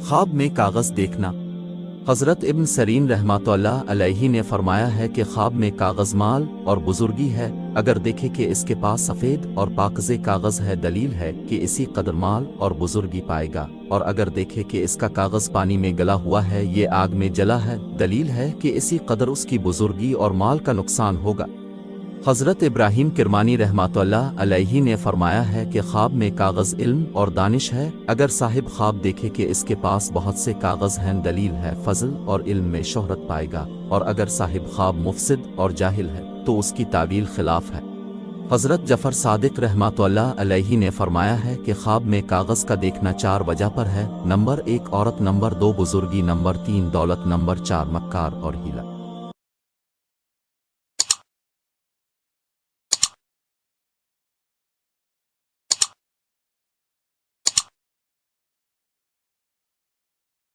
خواب میں کاغذ دیکھنا۔ حضرت ابن سیرین رحمۃ اللہ علیہ نے فرمایا ہے کہ خواب میں کاغذ مال اور بزرگی ہے، اگر دیکھے کہ اس کے پاس سفید اور پاکیزہ کاغذ ہے دلیل ہے کہ اسی قدر مال اور بزرگی پائے گا، اور اگر دیکھے کہ اس کا کاغذ پانی میں گلا ہوا ہے، یہ آگ میں جلا ہے، دلیل ہے کہ اسی قدر اس کی بزرگی اور مال کا نقصان ہوگا۔ حضرت ابراہیم کرمانی رحمۃ اللہ علیہ نے فرمایا ہے کہ خواب میں کاغذ علم اور دانش ہے، اگر صاحب خواب دیکھے کہ اس کے پاس بہت سے کاغذ ہیں دلیل ہے فضل اور علم میں شہرت پائے گا، اور اگر صاحب خواب مفسد اور جاہل ہے تو اس کی تعویل خلاف ہے۔ حضرت جعفر صادق رحمۃ اللہ علیہ نے فرمایا ہے کہ خواب میں کاغذ کا دیکھنا 4 وجہ پر ہے: نمبر 1 عورت، نمبر 2 بزرگی، نمبر 3 دولت، نمبر 4 مکار اور ہیلا۔